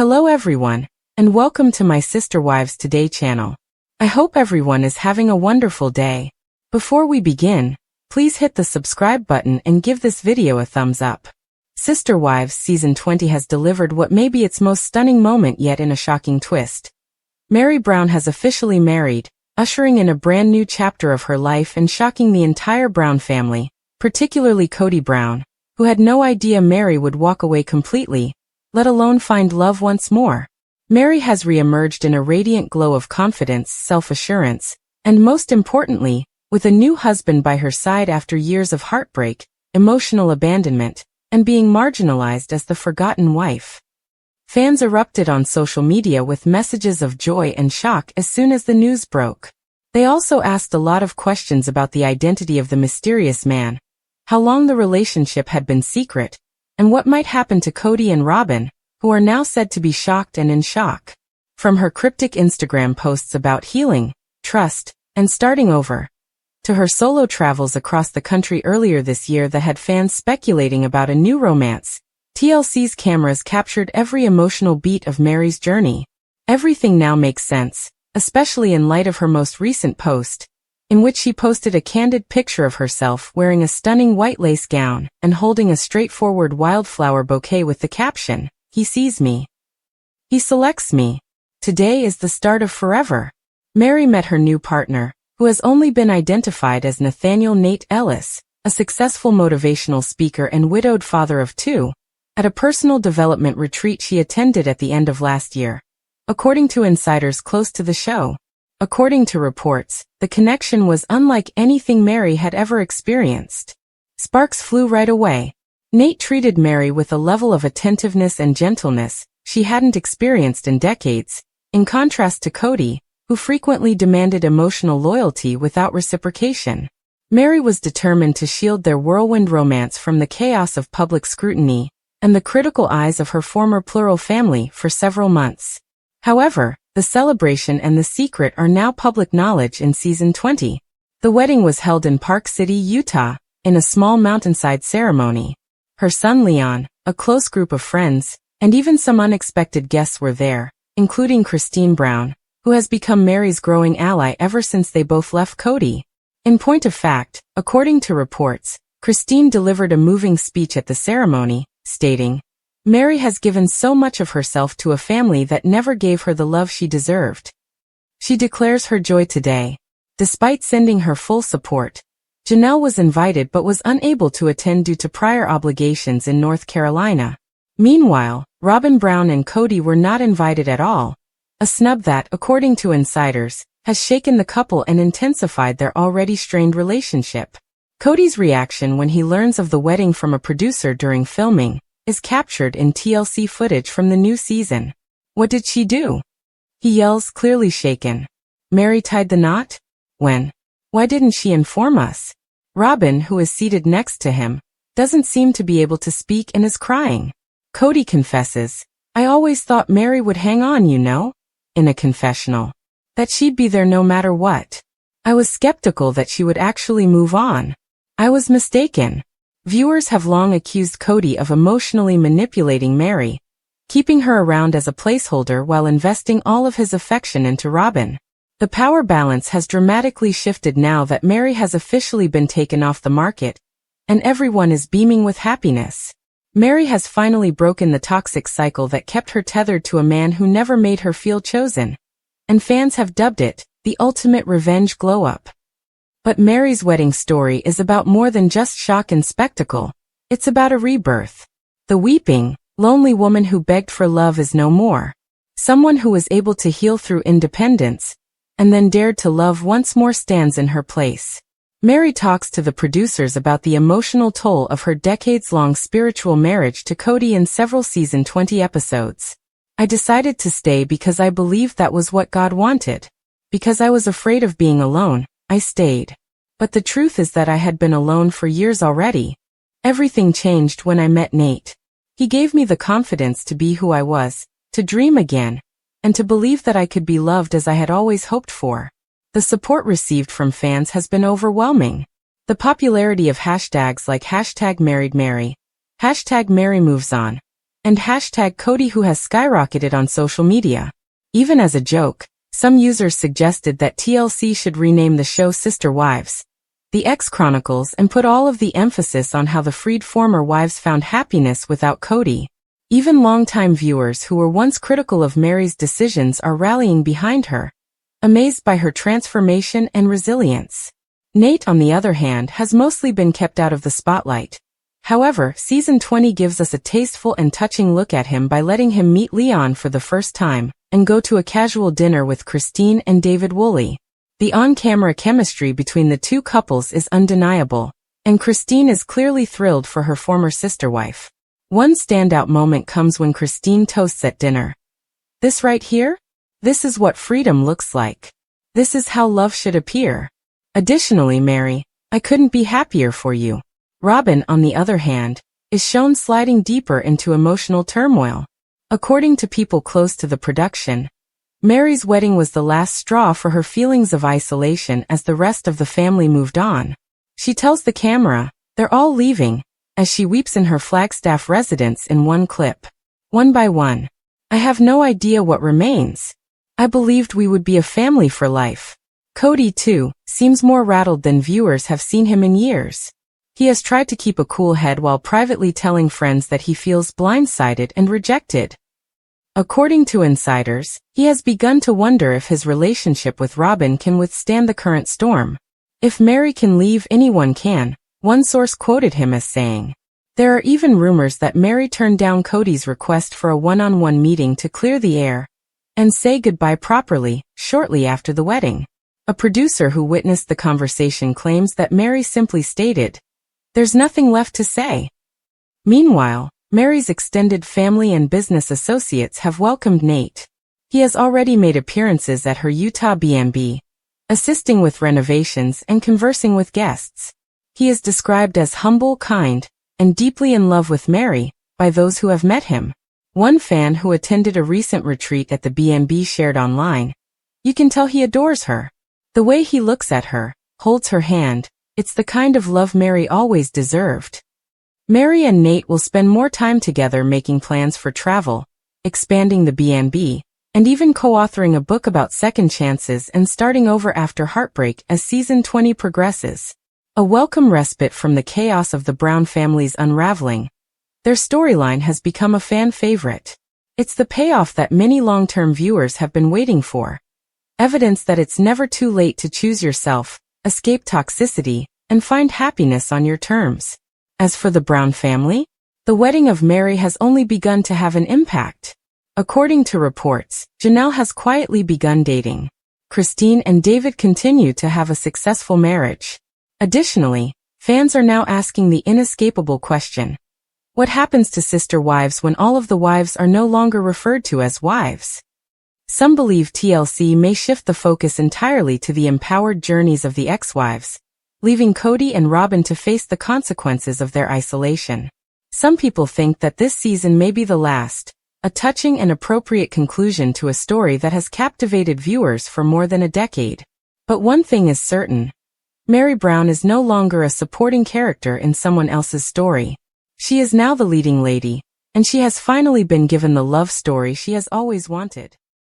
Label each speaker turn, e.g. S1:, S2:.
S1: Hello everyone, and welcome to my Sister Wives Today channel. I hope everyone is having a wonderful day. Before we begin, please hit the subscribe button and give this video a thumbs up. Sister Wives Season 20 has delivered what may be its most stunning moment yet in a shocking twist. Meri Brown has officially married, ushering in a brand new chapter of her life and shocking the entire Brown family, particularly Kody Brown, who had no idea Meri would walk away completely, let alone find love once more. Meri has re-emerged in a radiant glow of confidence, self-assurance, and most importantly, with a new husband by her side after years of heartbreak, emotional abandonment, and being marginalized as the forgotten wife. Fans erupted on social media with messages of joy and shock as soon as the news broke. They also asked a lot of questions about the identity of the mysterious man, how long the relationship had been secret, and what might happen to Kody and Robyn, who are now said to be shocked and in shock. From her cryptic Instagram posts about healing, trust, and starting over, to her solo travels across the country earlier this year that had fans speculating about a new romance, TLC's cameras captured every emotional beat of Meri's journey. Everything now makes sense, especially in light of her most recent post, in which she posted a candid picture of herself wearing a stunning white lace gown and holding a straightforward wildflower bouquet with the caption, "He sees me. He selects me. Today is the start of forever." Meri met her new partner, who has only been identified as Nathaniel Nate Ellis, a successful motivational speaker and widowed father of two, at a personal development retreat she attended at the end of last year, according to insiders close to the show. According to reports, the connection was unlike anything Meri had ever experienced. Sparks flew right away. Nate treated Meri with a level of attentiveness and gentleness she hadn't experienced in decades, in contrast to Kody, who frequently demanded emotional loyalty without reciprocation. Meri was determined to shield their whirlwind romance from the chaos of public scrutiny and the critical eyes of her former plural family for several months. However, the celebration and the secret are now public knowledge in Season 20. The wedding was held in Park City, Utah, in a small mountainside ceremony. Her son Leon, a close group of friends, and even some unexpected guests were there, including Christine Brown, who has become Meri's growing ally ever since they both left Kody. In point of fact, according to reports, Christine delivered a moving speech at the ceremony, stating, "Meri has given so much of herself to a family that never gave her the love she deserved." She declares her joy today. Despite sending her full support, Janelle was invited but was unable to attend due to prior obligations in North Carolina. Meanwhile, Robyn Brown and Kody were not invited at all, a snub that, according to insiders, has shaken the couple and intensified their already strained relationship. Kody's reaction when he learns of the wedding from a producer during filming is captured in TLC footage from the new season. What did she do? He yells, clearly shaken. Meri tied the knot? When? Why didn't she inform us? Robyn, who is seated next to him, doesn't seem to be able to speak and is crying. Kody confesses, "I always thought Meri would hang on, you know," in a confessional. That she'd be there no matter what. "I was skeptical that she would actually move on. I was mistaken." Viewers have long accused Kody of emotionally manipulating Meri, keeping her around as a placeholder while investing all of his affection into Robyn. The power balance has dramatically shifted now that Meri has officially been taken off the market, and everyone is beaming with happiness. Meri has finally broken the toxic cycle that kept her tethered to a man who never made her feel chosen, and fans have dubbed it the ultimate revenge glow-up. But Meri's wedding story is about more than just shock and spectacle. It's about a rebirth. The weeping, lonely woman who begged for love is no more. Someone who was able to heal through independence, and then dared to love once more stands in her place. Meri talks to the producers about the emotional toll of her decades-long spiritual marriage to Kody in several Season 20 episodes. "I decided to stay because I believed that was what God wanted. Because I was afraid of being alone, I stayed. But the truth is that I had been alone for years already. Everything changed when I met Nate. He gave me the confidence to be who I was, to dream again, and to believe that I could be loved as I had always hoped for." The support received from fans has been overwhelming. The popularity of hashtags like #MarriedMeri, #MeriMovesOn, and hashtag Kody, who has skyrocketed on social media. Even as a joke, some users suggested that TLC should rename the show Sister Wives, The X Chronicles, and put all of the emphasis on how the freed former wives found happiness without Kody. Even longtime viewers who were once critical of Meri's decisions are rallying behind her, amazed by her transformation and resilience. Nate, on the other hand, has mostly been kept out of the spotlight. However, Season 20 gives us a tasteful and touching look at him by letting him meet Leon for the first time and go to a casual dinner with Christine and David Woolley. The on-camera chemistry between the two couples is undeniable, and Christine is clearly thrilled for her former sister wife. One standout moment comes when Christine toasts at dinner. "This right here? This is what freedom looks like. This is how love should appear. Additionally, Meri, I couldn't be happier for you." Robyn, on the other hand, is shown sliding deeper into emotional turmoil. According to people close to the production, Meri's wedding was the last straw for her feelings of isolation as the rest of the family moved on. She tells the camera, "They're all leaving," as she weeps in her Flagstaff residence in one clip. "One by one. I have no idea what remains. I believed we would be a family for life." Kody, too, seems more rattled than viewers have seen him in years. He has tried to keep a cool head while privately telling friends that he feels blindsided and rejected. According to insiders, he has begun to wonder if his relationship with Robyn can withstand the current storm. "If Meri can leave, anyone can," one source quoted him as saying. There are even rumors that Meri turned down Kody's request for a one-on-one meeting to clear the air and say goodbye properly shortly after the wedding. A producer who witnessed the conversation claims that Meri simply stated, "There's nothing left to say." Meanwhile, Meri's extended family and business associates have welcomed Nate. He has already made appearances at her Utah B&B, assisting with renovations and conversing with guests. He is described as humble, kind, and deeply in love with Meri by those who have met him. One fan who attended a recent retreat at the B&B shared online, "You can tell he adores her. The way he looks at her, holds her hand, it's the kind of love Meri always deserved." Meri and Nate will spend more time together making plans for travel, expanding the B&B, and even co-authoring a book about second chances and starting over after Heartbreak as Season 20 progresses. A welcome respite from the chaos of the Brown family's unraveling, their storyline has become a fan favorite. It's the payoff that many long-term viewers have been waiting for. Evidence that it's never too late to choose yourself, escape toxicity, and find happiness on your terms. As for the Brown family, the wedding of Meri has only begun to have an impact. According to reports, Janelle has quietly begun dating. Christine and David continue to have a successful marriage. Additionally, fans are now asking the inescapable question: what happens to sister wives when all of the wives are no longer referred to as wives? Some believe TLC may shift the focus entirely to the empowered journeys of the ex-wives, leaving Kody and Robyn to face the consequences of their isolation. Some people think that this season may be the last, a touching and appropriate conclusion to a story that has captivated viewers for more than a decade. But one thing is certain: Meri Brown is no longer a supporting character in someone else's story. She is now the leading lady, and she has finally been given the love story she has always wanted.